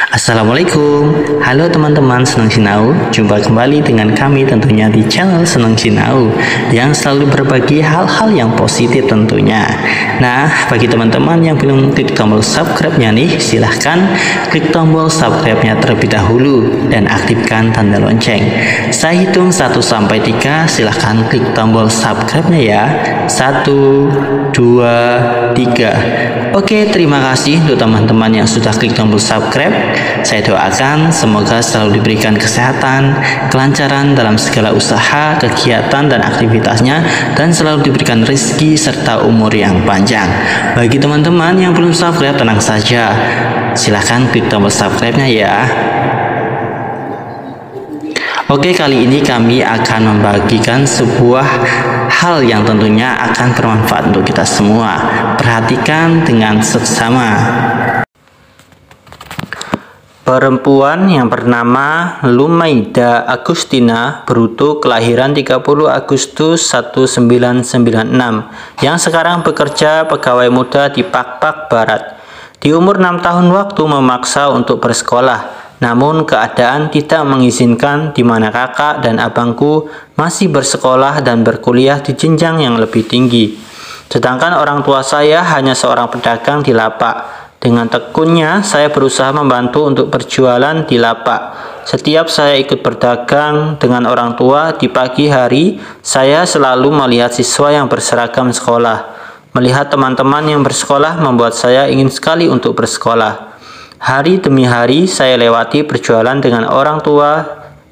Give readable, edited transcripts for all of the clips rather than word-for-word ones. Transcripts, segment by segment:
Assalamualaikum, halo teman-teman Senang Sinau. Jumpa kembali dengan kami tentunya di channel Senang Sinau yang selalu berbagi hal-hal yang positif tentunya. Nah, bagi teman-teman yang belum klik tombol subscribe-nya nih, silahkan klik tombol subscribe-nya terlebih dahulu dan aktifkan tanda lonceng. Saya hitung 1-3, silahkan klik tombol subscribe-nya ya. 1, 2, 3. Oke, terima kasih untuk teman-teman yang sudah klik tombol subscribe. Saya doakan semoga selalu diberikan kesehatan, kelancaran dalam segala usaha, kegiatan, dan aktivitasnya, dan selalu diberikan rezeki serta umur yang panjang. Bagi teman-teman yang belum subscribe, tenang saja, silahkan klik tombol subscribe-nya ya. Oke, kali ini kami akan membagikan sebuah hal yang tentunya akan bermanfaat untuk kita semua. Perhatikan dengan seksama. Perempuan yang bernama Lumaida Agustina Bruto kelahiran 30 Agustus 1996 yang sekarang bekerja pegawai muda di Pakpak Barat. Di umur 6 tahun waktu memaksa untuk bersekolah, namun keadaan tidak mengizinkan di mana kakak dan abangku masih bersekolah dan berkuliah di jenjang yang lebih tinggi. Sedangkan orang tua saya hanya seorang pedagang di lapak. Dengan tekunnya, saya berusaha membantu untuk berjualan di lapak. Setiap saya ikut berdagang dengan orang tua di pagi hari, saya selalu melihat siswa yang berseragam sekolah. Melihat teman-teman yang bersekolah membuat saya ingin sekali untuk bersekolah. Hari demi hari, saya lewati berjualan dengan orang tua,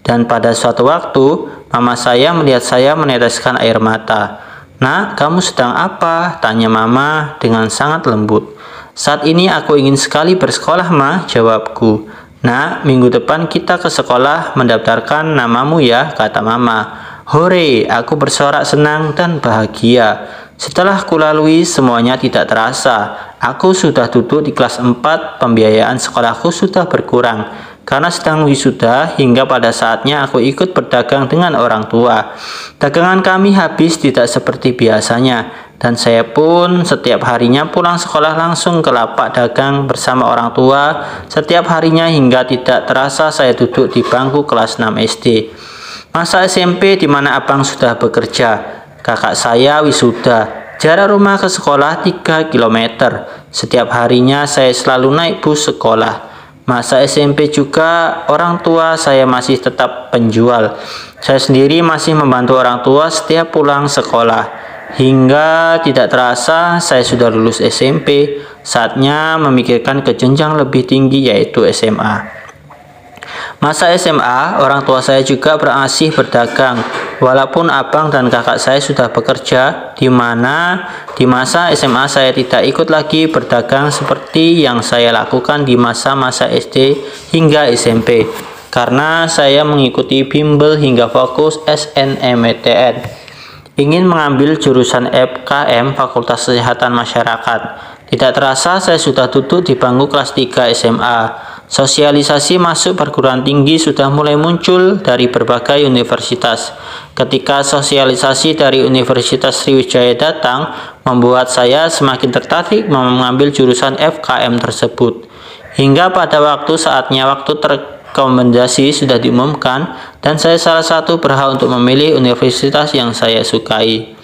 dan pada suatu waktu, mama saya melihat saya meneteskan air mata. "Nak, kamu sedang apa?" tanya mama dengan sangat lembut. "Saat ini aku ingin sekali bersekolah, Ma," jawabku. "Nak, minggu depan kita ke sekolah mendaftarkan namamu ya," kata mama. Hore, aku bersorak senang dan bahagia. Setelah kulalui semuanya tidak terasa. Aku sudah duduk di kelas 4, pembiayaan sekolahku sudah berkurang. Karena sedang wisuda, hingga pada saatnya aku ikut berdagang dengan orang tua. Dagangan kami habis tidak seperti biasanya, dan saya pun setiap harinya pulang sekolah langsung ke lapak dagang bersama orang tua. Setiap harinya hingga tidak terasa saya duduk di bangku kelas 6 SD. Masa SMP di mana abang sudah bekerja, kakak saya wisuda. Jarak rumah ke sekolah 3 km. Setiap harinya saya selalu naik bus sekolah. Masa SMP juga orang tua saya masih tetap penjual. Saya sendiri masih membantu orang tua setiap pulang sekolah. Hingga tidak terasa saya sudah lulus SMP. Saatnya memikirkan ke jenjang lebih tinggi yaitu SMA. Masa SMA, orang tua saya juga berasih berdagang. Walaupun abang dan kakak saya sudah bekerja, di mana di masa SMA saya tidak ikut lagi berdagang seperti yang saya lakukan di masa-masa SD hingga SMP. Karena saya mengikuti bimbel hingga fokus SNMPTN. Ingin mengambil jurusan FKM Fakultas Kesehatan Masyarakat. Tidak terasa saya sudah duduk di bangku kelas 3 SMA. Sosialisasi masuk perguruan tinggi sudah mulai muncul dari berbagai universitas. Ketika sosialisasi dari Universitas Sriwijaya datang, membuat saya semakin tertarik mengambil jurusan FKM tersebut. Hingga pada saatnya waktu rekomendasi sudah diumumkan, dan saya salah satu berhak untuk memilih universitas yang saya sukai.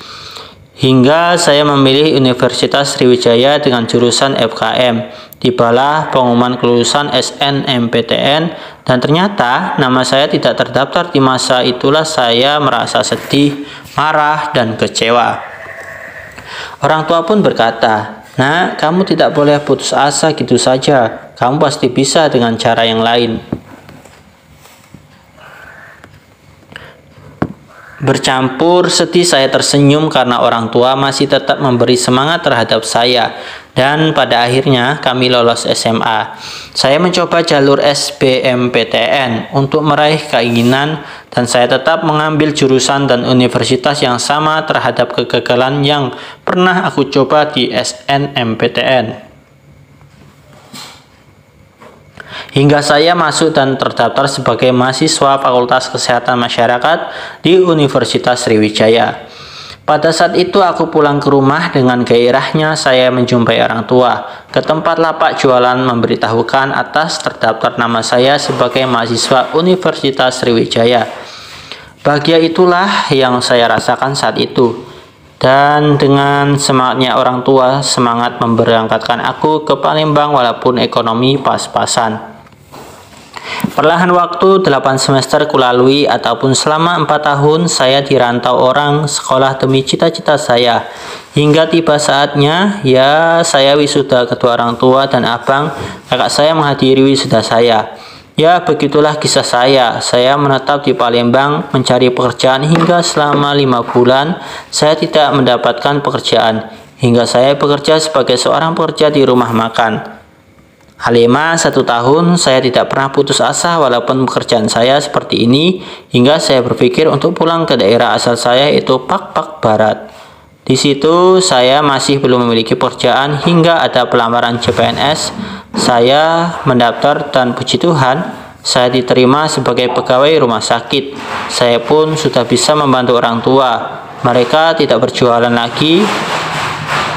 Hingga saya memilih Universitas Sriwijaya dengan jurusan FKM. Tibalah pengumuman kelulusan SNMPTN, dan ternyata nama saya tidak terdaftar. Di masa itulah saya merasa sedih, marah, dan kecewa. Orang tua pun berkata, "Nak, kamu tidak boleh putus asa gitu saja. Kamu pasti bisa dengan cara yang lain." Bercampur sedih, saya tersenyum karena orang tua masih tetap memberi semangat terhadap saya. Dan pada akhirnya kami lolos SMA. Saya mencoba jalur SBMPTN untuk meraih keinginan, dan saya tetap mengambil jurusan dan universitas yang sama terhadap kegagalan yang pernah aku coba di SNMPTN. Hingga saya masuk dan terdaftar sebagai mahasiswa Fakultas Kesehatan Masyarakat di Universitas Sriwijaya. Pada saat itu aku pulang ke rumah dengan gairahnya saya menjumpai orang tua. Ke tempat lapak jualan memberitahukan atas terdaftar nama saya sebagai mahasiswa Universitas Sriwijaya. Bahagia itulah yang saya rasakan saat itu. Dan dengan semangatnya orang tua, semangat memberangkatkan aku ke Palembang walaupun ekonomi pas-pasan. Perlahan waktu 8 semester kulalui ataupun selama 4 tahun saya dirantau orang sekolah demi cita-cita saya. Hingga tiba saatnya ya saya wisuda kedua orang tua dan abang kakak saya menghadiri wisuda saya. Ya begitulah kisah saya. Saya menetap di Palembang mencari pekerjaan hingga selama 5 bulan saya tidak mendapatkan pekerjaan. Hingga saya bekerja sebagai seorang pekerja di rumah makan. Halima 1 tahun saya tidak pernah putus asa walaupun pekerjaan saya seperti ini hingga saya berpikir untuk pulang ke daerah asal saya yaitu Pak Barat. Di situ saya masih belum memiliki pekerjaan hingga ada pelamaran CPNS. Saya mendaftar dan puji Tuhan saya diterima sebagai pegawai rumah sakit. Saya pun sudah bisa membantu orang tua. Mereka tidak berjualan lagi.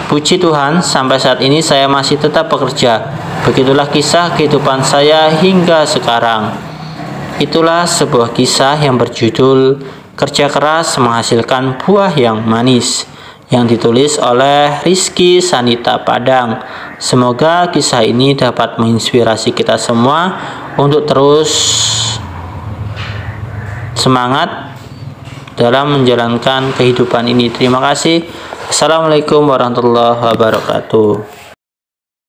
Puji Tuhan sampai saat ini saya masih tetap bekerja. Begitulah kisah kehidupan saya hingga sekarang. Itulah sebuah kisah yang berjudul Kerja Keras Menghasilkan Buah yang Manis yang ditulis oleh Rizky Sanita Padang. Semoga kisah ini dapat menginspirasi kita semua untuk terus semangat dalam menjalankan kehidupan ini. Terima kasih. Assalamualaikum warahmatullahi wabarakatuh.